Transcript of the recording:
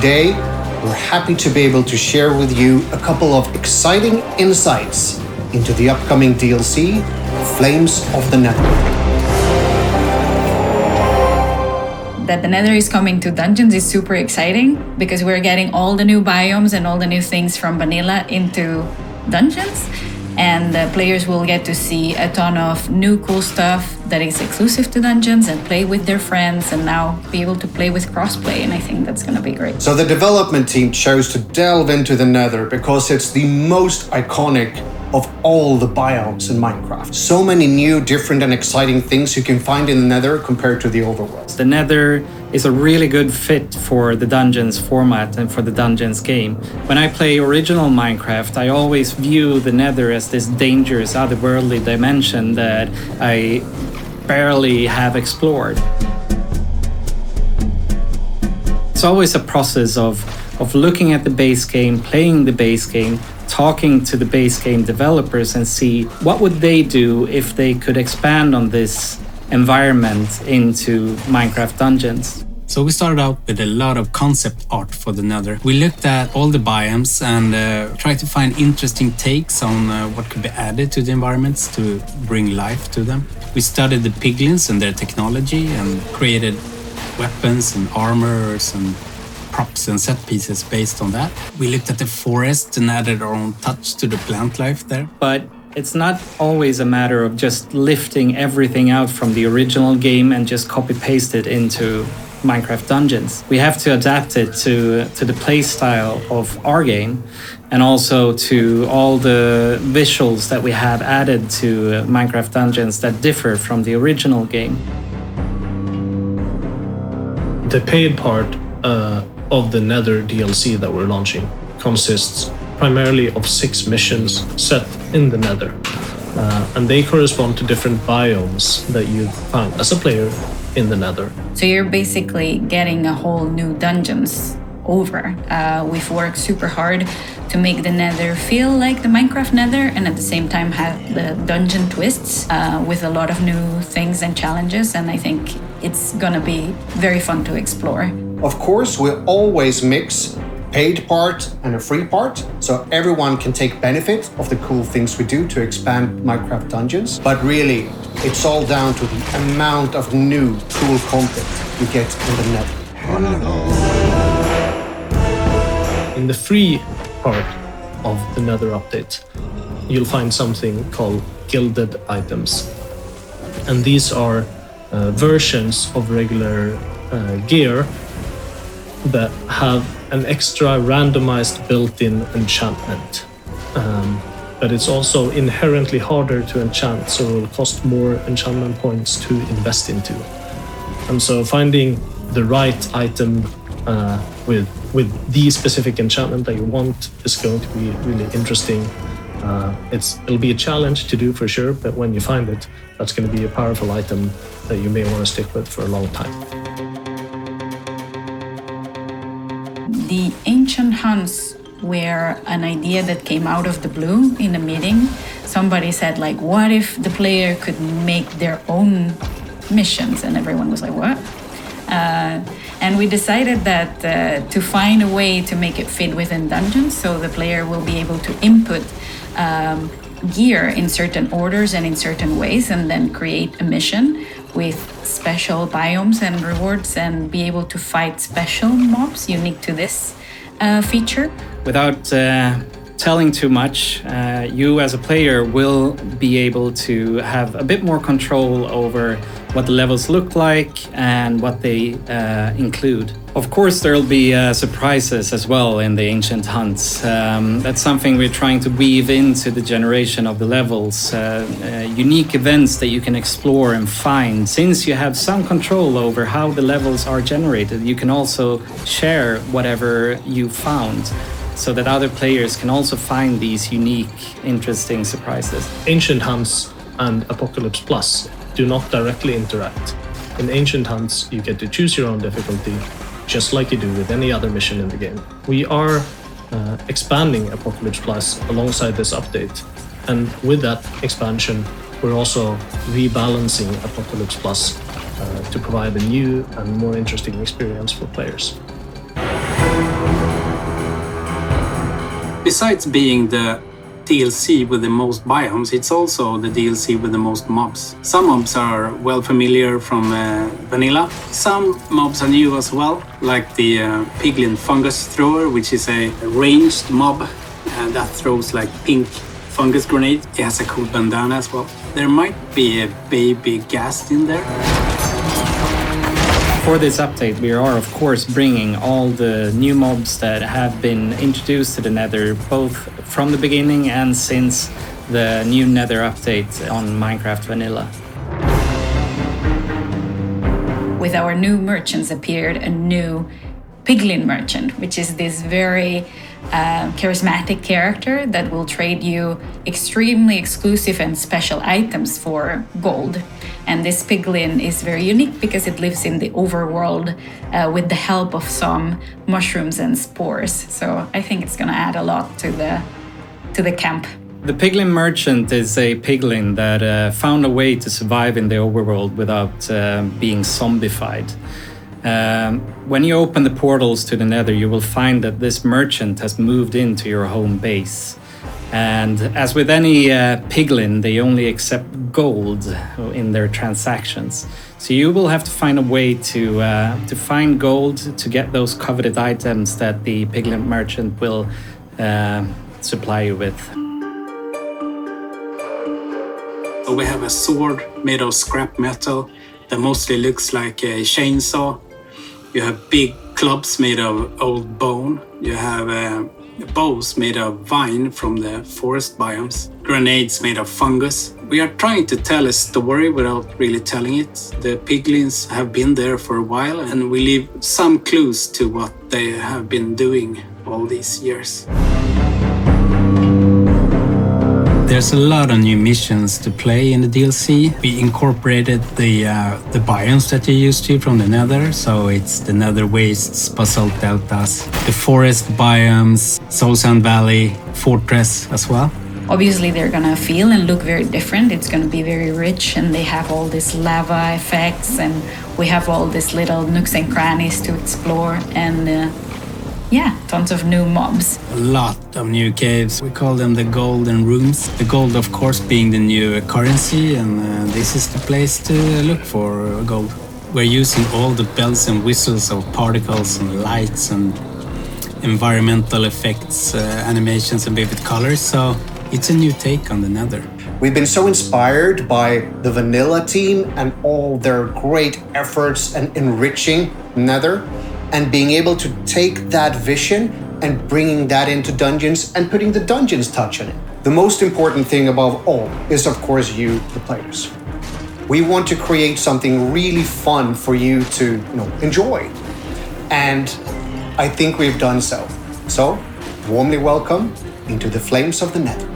today we're happy to be able to share with you a couple of exciting insights into the upcoming DLC, Flames of the Nether. That the Nether is coming to Dungeons is super exciting because we're getting all the new biomes and all the new things from vanilla into Dungeons, and the players will get to see a ton of new cool stuff that is exclusive to Dungeons and play with their friends and now be able to play with crossplay, and I think that's going to be great. So the development team chose to delve into the Nether because it's the most iconic of all the biomes in Minecraft. So many new, different and exciting things you can find in the Nether compared to the overworld. The Nether is a really good fit for the Dungeons format and for the Dungeons game. When I play original Minecraft, I always view the Nether as this dangerous otherworldly dimension that I barely have explored. It's always a process of looking at the base game, playing the base game, talking to the base game developers and see what would they do if they could expand on this environment into Minecraft Dungeons. So we started out with a lot of concept art for the Nether. We looked at all the biomes and tried to find interesting takes on what could be added to the environments to bring life to them. We studied the piglins and their technology and created weapons and armors and props and set pieces based on that. We looked at the forest and added our own touch to the plant life there. But it's not always a matter of just lifting everything out from the original game and just copy-paste it into Minecraft Dungeons. We have to adapt it to the play style of our game and also to all the visuals that we have added to Minecraft Dungeons that differ from the original game. The paid part of the Nether DLC that we're launching consists primarily of 6 missions set in the Nether, and they correspond to different biomes that you find as a player in the Nether. So you're basically getting a whole new Dungeons over. We've worked super hard to make the Nether feel like the Minecraft Nether and at the same time have the dungeon twists with a lot of new things and challenges, and I think it's gonna be very fun to explore. Of course, we'll always mix paid part and a free part, so everyone can take benefit of the cool things we do to expand Minecraft Dungeons. But really, it's all down to the amount of new cool content you get in the Nether. In the free part of the Nether update, you'll find something called gilded items. And these are versions of regular gear that have an extra randomized built-in enchantment. But it's also inherently harder to enchant, so it will cost more enchantment points to invest into. And so finding the right item with the specific enchantment that you want is going to be really interesting. It'll be a challenge to do for sure, but when you find it, that's going to be a powerful item that you may want to stick with for a long time. The ancient hunts were an idea that came out of the blue in a meeting. Somebody said, like, what if the player could make their own missions? And everyone was like, what? And we decided that to find a way to make it fit within Dungeons, so the player will be able to input gear in certain orders and in certain ways, and then create a mission with special biomes and rewards and be able to fight special mobs unique to this feature. Without telling too much, you as a player will be able to have a bit more control over what the levels look like and what they include. Of course, there'll be surprises as well in the Ancient Hunts. That's something we're trying to weave into the generation of the levels. Unique events that you can explore and find. Since you have some control over how the levels are generated, you can also share whatever you found, so that other players can also find these unique, interesting surprises. Ancient Hunts and Apocalypse Plus do not directly interact. In Ancient Hunts, you get to choose your own difficulty, just like you do with any other mission in the game. We are expanding Apocalypse Plus alongside this update, and with that expansion, we're also rebalancing Apocalypse Plus to provide a new and more interesting experience for players. Besides being the DLC with the most biomes, it's also the DLC with the most mobs. Some mobs are well familiar from vanilla. Some mobs are new as well, like the PIGLIN fungus thrower, which is a ranged mob that throws like pink fungus grenade. It has a cool bandana as well. There might be a baby ghast in there. For this update, we are of course bringing all the new mobs that have been introduced to the Nether, both from the beginning and since the new Nether update on Minecraft Vanilla. With our new merchants appeared a new PIGLIN merchant, which is this very charismatic character that will trade you extremely exclusive and special items for gold. And this PIGLIN is very unique because it lives in the overworld with the help of some mushrooms and spores. So I think it's going to add a lot to the camp. The PIGLIN merchant is a PIGLIN that found a way to survive in the overworld without being zombified. When you open the portals to the Nether, you will find that this merchant has moved into your home base. And as with any PIGLIN, they only accept gold in their transactions. So you will have to find a way to find gold to get those coveted items that the PIGLIN merchant will supply you with. We have a sword made of scrap metal that mostly looks like a chainsaw. You have big clubs made of old bone. You have bows made of vine from the forest biomes. Grenades made of fungus. We are trying to tell a story without really telling it. The piglins have been there for a while, and we leave some clues to what they have been doing all these years. There's a lot of new missions to play in the DLC. We incorporated the biomes that you're used to from the Nether, so it's the Nether Wastes, Basalt Deltas, the forest biomes, Soul Sand Valley, Fortress as well. Obviously, they're gonna feel and look very different. It's gonna be very rich, and they have all these lava effects, and we have all these little nooks and crannies to explore, and yeah, tons of new mobs. A lot of new caves. We call them the golden rooms. The gold, of course, being the new currency, and this is the place to look for gold. We're using all the bells and whistles of particles and lights and environmental effects, animations and vivid colors, so it's a new take on the Nether. We've been so inspired by the Vanilla team and all their great efforts and enriching Nether, and being able to take that vision and bringing that into dungeons and putting the dungeons touch on it. The most important thing above all is, of course, you, the players. We want to create something really fun for you to enjoy. And I think we've done so. So, warmly welcome into the flames of the Nether.